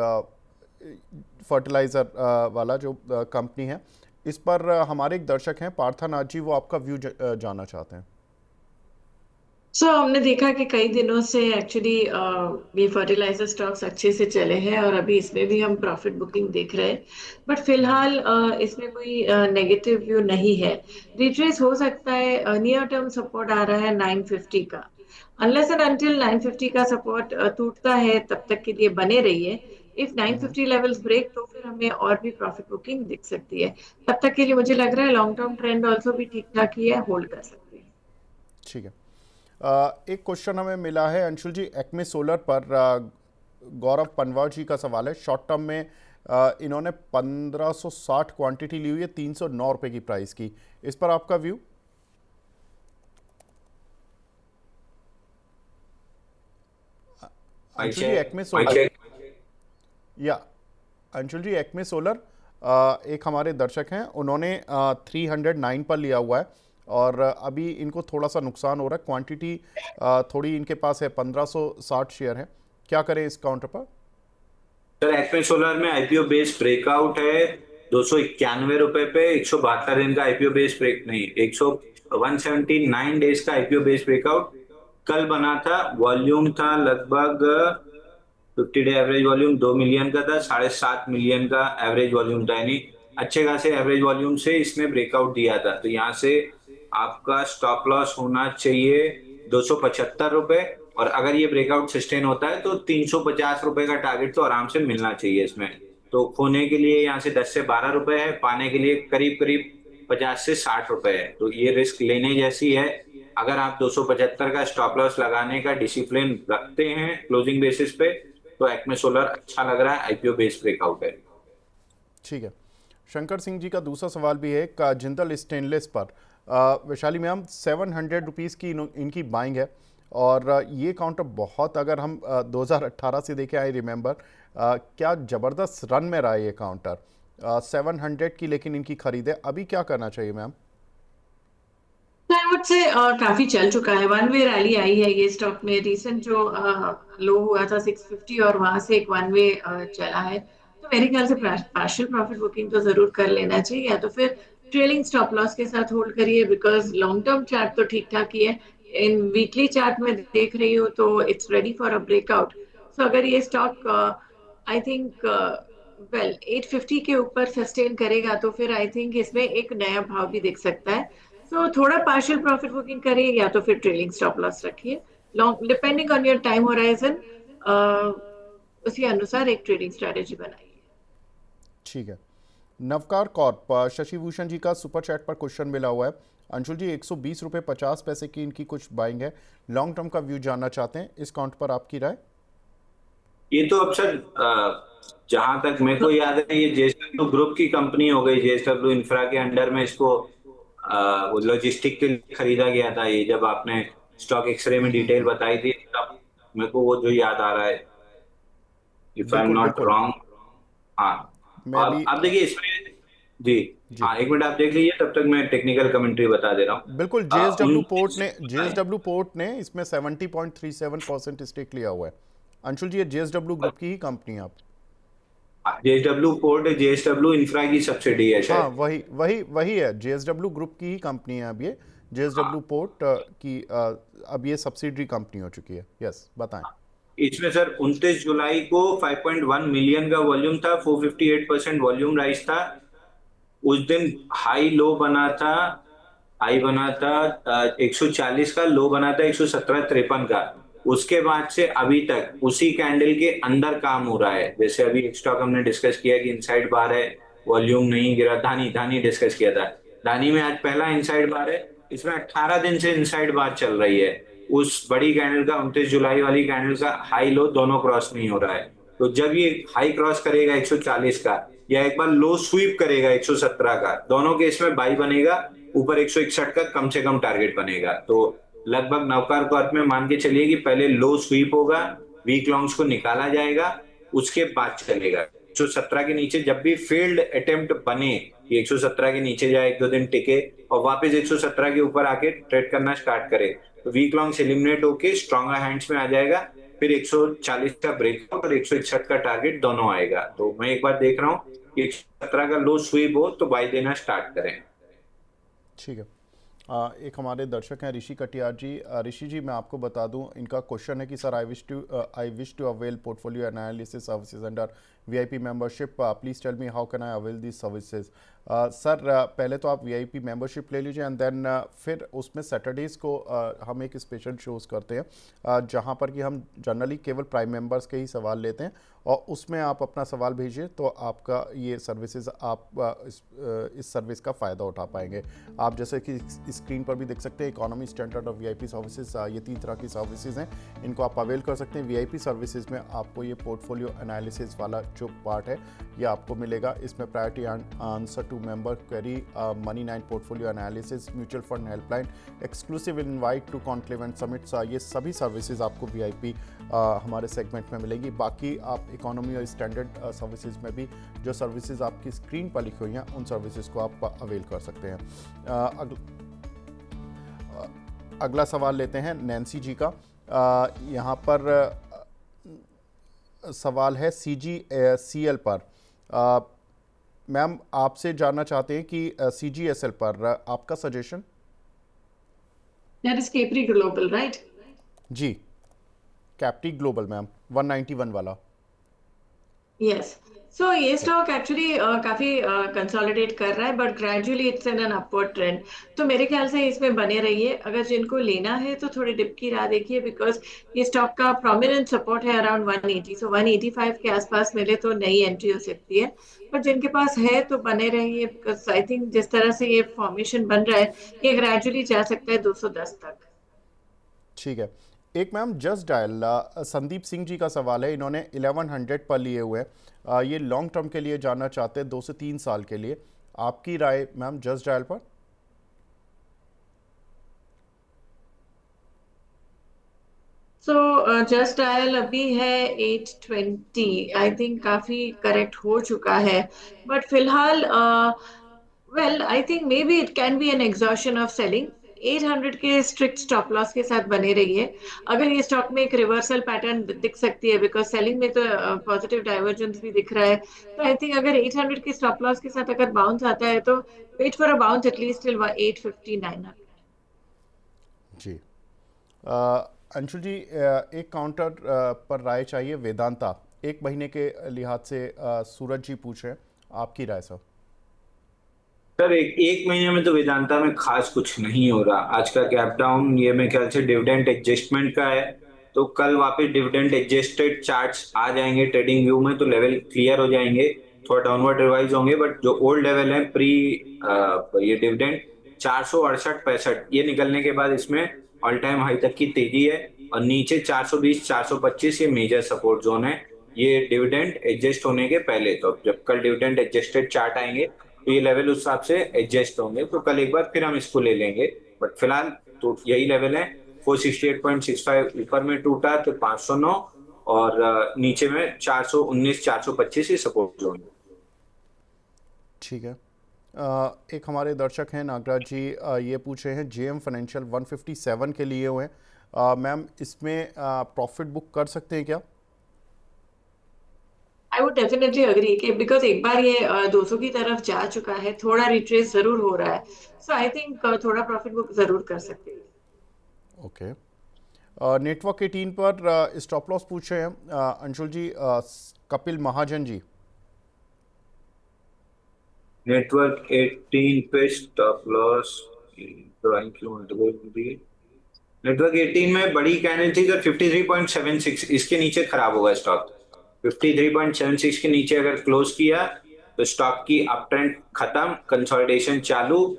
फर्टिलाइज़र वाला जो कंपनी है, इस पर हमारे एक दर्शक हैं पार्थानाथ जी, वो आपका व्यू जानना चाहते हैं। हमने देखा कि कई दिनों से एक्चुअली ये फर्टिलाइजर स्टॉक्स अच्छे से चले हैं और अभी इसमें भी हम प्रॉफिट बुकिंग देख रहे हैं, बट फिलहाल इसमें कोई नेगेटिव व्यू नहीं है। रिट्रेस हो सकता है, नियर टर्म सपोर्ट आ रहा है 950 का, अनलेस एंड अनटिल 950 का सपोर्ट टूटता है तब तक के लिए बने रहिए। इफ 950 लेवल्स ब्रेक तो फिर हमें और भी प्रॉफिट बुकिंग दिख सकती है। तब तक के लिए मुझे लग रहा है लॉन्ग टर्म ट्रेंड ऑल्सो भी ठीक ठाक ही है, होल्ड कर सकते हैं। ठीक है। एक क्वेश्चन हमें मिला है अंशुल जी, एक्मे सोलर पर, गौरव पनवार जी का सवाल है। शॉर्ट टर्म में इन्होंने 1560 क्वांटिटी ली हुई है 309 रुपये की प्राइस की, इस पर आपका व्यू? अंशुल जी, एक्मे सोलर, या अंशुल जी एक्मे सोलर, एक हमारे दर्शक हैं, उन्होंने 309 पर लिया हुआ है और अभी इनको थोड़ा सा नुकसान हो रहा है, क्वांटिटी थोड़ी इनके पास है, 1560 शेयर है, क्या करें इस काउंटर पर? सर एक्मे सोलर में आईपीओ बेस ब्रेकआउट है 291 रुपए पे, 172 दिन का आईपीओ बेस ब्रेक नहीं, 179 डेज का आईपीओ बेस ब्रेकआउट कल बना था। वॉल्यूम था लगभग 50 डे एवरेज वॉल्यूम 2 मिलियन का था, 7.5 मिलियन का एवरेज वॉल्यूम था, यानी अच्छे खासे एवरेज वॉल्यूम से इसने ब्रेकआउट दिया था। तो यहाँ से आपका स्टॉप लॉस होना चाहिए 275 रुपए, और अगर ये ब्रेकआउट सस्टेन होता है तो 350 रुपए का टारगेट तो आराम से मिलना चाहिए इसमें। तो खोने के लिए यहाँ से 10 से 12 रुपए है, पाने के लिए करीब करीब 50 से 60 रुपए है, तो ये रिस्क लेने जैसी है। अगर आप 275 का स्टॉप लॉस लगाने का डिसिप्लिन रखते हैं क्लोजिंग बेसिस पे, तो एक्मे सोलर अच्छा लग रहा है, आईपीओ बेस ब्रेकआउट है। ठीक है। शंकर सिंह जी का दूसरा सवाल भी है, का जिंदल स्टेनलेस पर, वैशाली मैम 700 रुपीज़ की इनकी बाइंग है और ये काउंटर बहुत, अगर हम 2018 से देखें, आई रिमेंबर, क्या ज़बरदस्त रन में रहा है ये काउंटर, 700 की लेकिन इनकी खरीद है, अभी क्या करना चाहिए मैम? प्लाईवुड से काफी चल चुका है, वन वे रैली आई है ये स्टॉक में, रिसेंट जो लो हुआ था 650 और वहां से एक वन वे चला है, तो मेरे ख्याल से पार्शियल प्रॉफिट बुकिंग तो जरूर कर लेना चाहिए, या तो फिर ट्रेलिंग स्टॉप लॉस के साथ होल्ड करिए, बिकॉज लॉन्ग टर्म चार्ट तो ठीक ठाक ही है। इन वीकली चार्ट में देख रही हूँ तो it's ready for a breakout. So अगर ये स्टॉक आई थिंक वेल 850 के ऊपर सस्टेन करेगा तो फिर आई थिंक इसमें एक नया भाव भी दिख सकता है। तो थोड़ा पार्शियल प्रॉफिट बुकिंग करिए या तो फिर ट्रेलिंग स्टॉप लॉस रखिए, long depending on your time horizon, उसी अनुसार एक ट्रेडिंग स्ट्रेटेजी बनाइए। ठीक है। नवकार कॉर्प, शशि भूषण जी का सुपर चैट पर क्वेश्चन मिला हुआ है। अंशुल जी, 120 रुपये 50 पैसे की इनकी कुछ बाइंग है, लॉन्ग टर्म का व्यू जानना चाहते हैं, इस काउंट पर आपकी राय? ये तो अब सर जहां तक मेरे को याद है, ये जेएसडब्ल्यू ग्रुप की कंपनी हो गई, जेएसडब्ल्यू इंफ्रा के अंडर में इसको वो लॉजिस्टिक के लिए खरीदा गया था। ये जब आपने स्टॉक एक्सरे में डिटेल बताई थी तब मेरे को वो जो याद आ रहा है, इफ आई एम बिल्कुल नॉट बिल्कुल। रॉन्ग। हाँ, मैं भी, अब देखिए इसमें जी, जी हाँ एक मिनट आप देख लीजिए, तब तक मैं टेक्निकल कमेंट्री बता दे रहा हूँ। बिल्कुल, जेएसडब्ल्यू पोर्ट ने इसमें 70.37% स्टेक लिया हुआ है। अंशुल जी, ये जेएसडब्ल्यू ग्रुप की ही कंपनी है आप? जेएसडब्ल्यू पोर्ट जेएसडब्ल्यू इंफ्रा की सब्सिडी है हाँ, शायद। वही है, जेएसडब्ल्यू ग्रुप की ही कंपनी है अब ये, जेएसडब्ल्यू पोर्ट की अब ये सब्सिडरी कंपनी हो चुकी है। यस, बताएं। इसमें सर 29 जुलाई को 5.1 मिलियन का वॉल्यूम था, 458% वॉल्यूम राइज था। उस दिन हाई बना था 140 का, लो बना था 117.53 का। उसके बाद से अभी तक उसी कैंडल के अंदर काम हो रहा है। जैसे अभी एक स्टॉक हमने डिस्कस किया कि इनसाइड बार है, वॉल्यूम नहीं गिरा, धानी धानी डिस्कस किया था। धानी में आज पहला इनसाइड बार है, इसमें 18 दिन से इनसाइड बार चल रही है। उस बड़ी कैंडल का 29 जुलाई वाली कैंडल का हाई लो दोनों क्रॉस नहीं हो रहा है। तो जब ये हाई क्रॉस करेगा 140 का, या एक बार लो स्वीप करेगा 117 का, दोनों केस में बाई बनेगा, ऊपर 161 का कम से कम टारगेट बनेगा। तो लगभग नवकार कॉर्प में मान के चलिए कि पहले लो स्वीप होगा, वीक लॉन्ग्स को निकाला जाएगा, उसके बाद चलेगा 117 के नीचे। जब भी फेल्ड अटेम्प्ट बने कि 117 के नीचे जाए, एक दो दिन टिके और वापस 117 के ऊपर आके ट्रेड करना स्टार्ट करे, तो वीक लॉन्ग्स एलिमिनेट होके स्ट्रॉन्गर हैंड्स में आ जाएगा। फिर 140 का ब्रेकआउट और 161 का टारगेट दोनों आएगा। तो मैं एक बार देख रहा हूँ कि 117 का लो स्वीप हो तो बाई देना स्टार्ट करें। ठीक है। एक हमारे दर्शक हैं ऋषि कटियार जी। ऋषि जी, मैं आपको बता दूं, इनका क्वेश्चन है कि sir I wish to avail portfolio analysis services under VIP membership, please tell me how can I avail this services. Sir पहले तो आप वीआईपी मेंबरशिप ले लीजिए एंड देन फिर उसमें सैटरडेज़ को हम एक स्पेशल शोज़ करते हैं जहां पर कि हम जनरली केवल प्राइम मेंबर्स के ही सवाल लेते हैं और उसमें आप अपना सवाल भेजिए तो आपका ये सर्विसेज आप इस सर्विस का फ़ायदा उठा पाएंगे। आप जैसे कि स्क्रीन पर भी देख सकते हैं इकोनॉमी स्टैंडर्ड और वीआईपी सर्विसेज, ये 3 तरह की सर्विसेज हैं, इनको आप अवेल कर सकते हैं। वीआईपी सर्विसेज में आपको ये पोर्टफोलियो एनालिसिस वाला जो पार्ट है ये आपको मिलेगा। इसमें priority answer to member query, money 9 portfolio analysis, mutual fund helpline, exclusive invite to conclave and summits, ये सभी सर्विसेज आपको वीआईपी हमारे सेगमेंट में मिलेगी। बाकी आप इकोनॉमी और स्टैंडर्ड सर्विसेज में भी जो सर्विसेज आपकी स्क्रीन पर लिखी हुई हैं उन सर्विसेज को आप अवेल कर सकते हैं। अगला सवाल लेते हैं नैन्सी जी का। यहाँ पर सवाल है CGCL पर। मैम आपसे जानना चाहते हैं कि CGSL पर आपका suggestion. That is Capri Global, right? जी, कैप्री ग्लोबल मैम 191 वाला। Yes. So ये स्टॉक एक्चुअली काफी कंसोलिडेट कर रहा है, but gradually it's in an upward trend. तो मेरे ख्याल से इसमें बने रहिए। अगर जिनको लेना है तो थोड़ी डिप की राह देखिए, बिकॉज ये स्टॉक का प्रोमिनेंट सपोर्ट है अराउंड 180, सो 185 के आसपास मिले तो नई एंट्री हो सकती है। पर जिनके पास है तो बने रहिए, बिकॉज आई थिंक जिस तरह से ये फॉर्मेशन बन रहा है ये ग्रेजुअली जा सकता है 210 तक। ठीक है। एक ma'am just dial Sandeep Singh ji का सवाल है, इन्होंने 1100 पर लिए हुए हैं, ये लॉन्ग टर्म के लिए जाना चाहते हैं 2 से 3 साल के लिए। आपकी राय मैम जस्ट डायल पर। सो जस्ट डायल अभी है 820, आई थिंक काफी करेक्ट हो चुका है, बट फिलहाल well I think may be it can be an exhaustion of selling. 800 के स्ट्रिक्ट स्टॉप लॉस के साथ बने रहिए। अगर ये स्टॉक में एक रिवर्सल पैटर्न दिख सकती है, बिकॉज सेलिंग में तो पॉजिटिव डाइवर्जेंस भी दिख रहा है, तो आई थिंक अगर 800 के स्टॉप लॉस के साथ अगर बाउंस आता है तो wait for a bounce at least till 859। जी अंशुल जी, एक काउंटर पर राय चाहिए वेदांता, 1 महीने के लिहाज से सूरज जी पूछ रहे हैं, आपकी राय सर। सर एक महीने में तो वेदांता में खास कुछ नहीं हो रहा। आज का गैप डाउन ये मेरे ख्याल से डिविडेंड एडजस्टमेंट का है, तो कल वापस डिविडेंड एडजस्टेड चार्ट्स आ जाएंगे ट्रेडिंग व्यू में, तो लेवल क्लियर हो जाएंगे, थोड़ा डाउनवर्ड रिवाइज होंगे। बट जो ओल्ड लेवल है प्री ये डिविडेंड 468-65, ये निकलने के बाद इसमें ऑल टाइम हाई तक की तेजी है, और नीचे 420-425 ये मेजर सपोर्ट जोन है, ये डिविडेंड एडजस्ट होने के पहले। तो जब कल डिविडेंड एडजस्टेड चार्ट आएंगे तो ये लेवल उस हिसाब से एडजस्ट होंगे, तो कल एक बार फिर हम इसको ले लेंगे। बट फिलहाल तो यही लेवल है, 468.65 ऊपर में टूटा तो 509, और नीचे में 419-425 ही सपोर्ट जोन। ठीक है। एक हमारे दर्शक हैं नागराज जी, ये पूछ रहे हैं JM फाइनेंशियल 157 के लिए हुए हैं, मैम इसमें प्रॉफिट बुक कर सकते हैं क्या? आई वुड डेफिनेटली अग्री कि बिकॉज एक बार ये 200 की तरफ जा चुका है, थोड़ा रिट्रेस जरूर हो रहा है, सो आई थिंक थोड़ा प्रॉफिट बुक जरूर कर सकते हैं। ओके। नेटवर्क 18 पर स्टॉप लॉस पूछ रहे हैं अंशुल जी, कपिल महाजन जी। नेटवर्क 18 पे स्टॉप लॉस नेटवर्क 18 में बड़ी कैंडल थी तो 53.76, इसके नीचे खराब होगा स्टॉक। 53.76 के नीचे अगर क्लोज किया तो स्टॉक की अप ट्रेंड खत्म, कंसोलिडेशन चालू।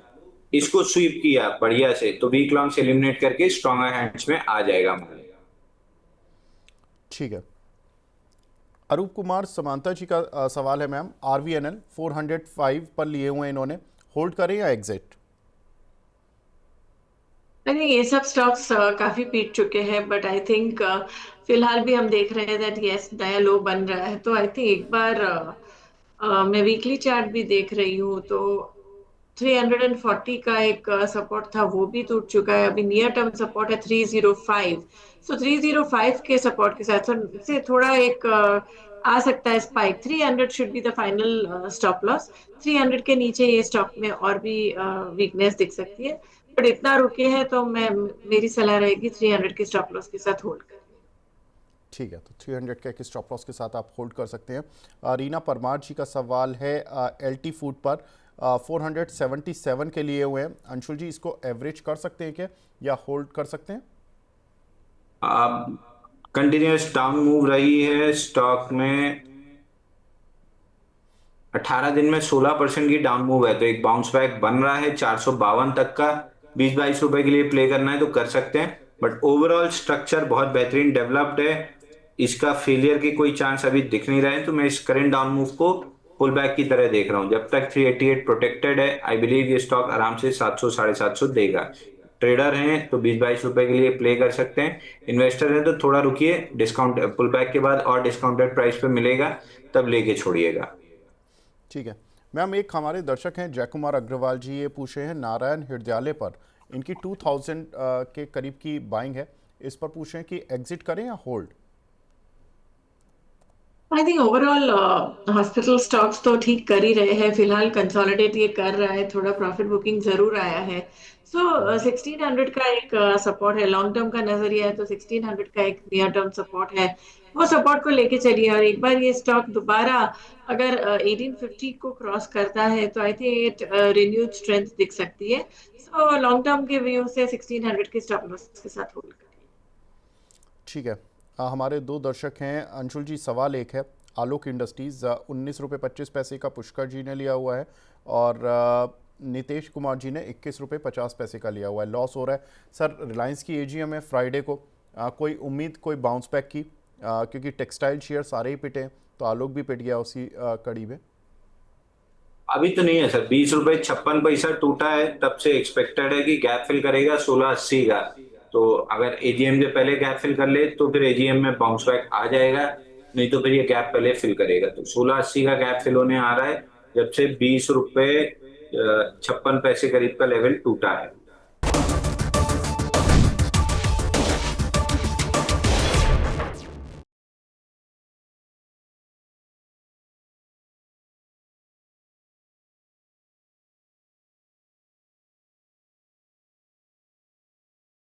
इसको स्वीप किया बढ़िया से तो वीक लॉन्ग से एलिमिनेट करके स्ट्रॉन्गर हैंड्स में आ जाएगा। ठीक है। अरूप कुमार समांता जी का सवाल है मैम, आरवीएनएल 405 पर लिए हुए इन्होंने, होल्ड करें या एग्जिट? आई थिंक ये सब स्टॉक्स काफी पीट चुके हैं, बट आई थिंक फिलहाल भी हम देख रहे हैं दैट यस नया लो बन रहा है। तो आई थिंक एक बार मैं वीकली चार्ट भी देख रही हूँ तो 340 का एक सपोर्ट था वो भी टूट चुका है। अभी नियर टर्म सपोर्ट है 305। सो 305 के सपोर्ट के साथ से थोड़ा एक आ सकता है spike. 300 should be the final stop loss. 300 के नीचे ये स्टॉक में और भी वीकनेस दिख सकती है, बट इतना रुके हैं तो मेरी सलाह रहेगी 300 के स्टॉप लॉस के साथ होल्ड करें। ठीक है, तो 300 के एक स्टॉप लॉस के साथ आप होल्ड कर सकते हैं। रीना परमार जी का सवाल है एलटी फूड पर, 477 के लिए हुए हैं अंशुल जी, इसको एवरेज कर सकते हैं क्या या होल्ड कर सकते हैं? कंटिन्यूस डाउन मूव रही है स्टॉक में, 18 दिन में 16% की डाउन मूव है, तो एक बाउंस बैक बन रहा है 452 तक का। 20-22 रुपए के लिए प्ले करना है तो कर सकते हैं, बट ओवरऑल स्ट्रक्चर बहुत बेहतरीन डेवलप्ड है, इसका फेलियर की कोई चांस अभी दिख नहीं रहा है। तो मैं इस करेंट डाउन मूव को पुल बैक की तरह देख रहा हूं। जब तक 388 प्रोटेक्टेड है, आई बिलीव ये स्टॉक आराम से 700 750 देगा। ट्रेडर हैं तो 20-22 रुपए के लिए प्ले कर सकते हैं, इन्वेस्टर हैं तो थोड़ा रुकिए, डिस्काउंट पुल बैक के बाद और डिस्काउंटेड प्राइस पे मिलेगा तब लेके छोड़िएगा। ठीक है मैम, एक हमारे दर्शक हैं जय कुमार अग्रवाल जी, ये पूछ रहे हैं नारायण हृदयालय पर, इनकी 2000 के करीब की बाइंग है, इस पर पूछ रहे हैं कि एग्जिट करें या hold? I think overall hospital stocks तो ठीक कर ही रहे हैं। फिलहाल कंसोलिडेट ये कर रहा है, थोड़ा प्रॉफिट बुकिंग जरूर आया है। सो 1600 का एक सपोर्ट है, लॉन्ग टर्म का नजरिया है तो 1600 का एक नियर टर्म सपोर्ट है, वो सपोर्ट को लेके चलिए। और एक बार ये स्टॉक दोबारा अगर 1850 को क्रॉस करता है तो आई थिंक रिन्यूड स्ट्रेंथ दिख सकती है। सो लॉन्ग टर्म के व्यू से 1600 के स्टॉप लॉस के साथ होल्ड करिए। ठीक है। हमारे दो दर्शक हैं अंशुल जी, सवाल एक है आलोक इंडस्ट्रीज 19 रुपये 25 पैसे का पुष्कर जी ने लिया हुआ है और नितेश कुमार जी ने 21 रुपये 50 पैसे का लिया हुआ है, लॉस हो रहा है। सर रिलायंस की एजीएम है फ्राइडे को, कोई उम्मीद कोई बाउंस बैक की, क्योंकि टेक्सटाइल शेयर सारे ही पिटे, तो आलोक भी पिट गया उसी कड़ी में। अभी तो नहीं है सर, 20 रुपए 56 पैसा टूटा है, तब से एक्सपेक्टेड है कि गैप फिल करेगा 1680 का। तो अगर एजीएम से पहले गैप फिल कर ले तो फिर एजीएम में बाउंस बैक आ जाएगा, नहीं तो फिर ये गैप पहले फिल करेगा। तो 1680 का गैप फिल होने आ रहा है जब से 20 रुपए 56 पैसे करीब का लेवल टूटा है।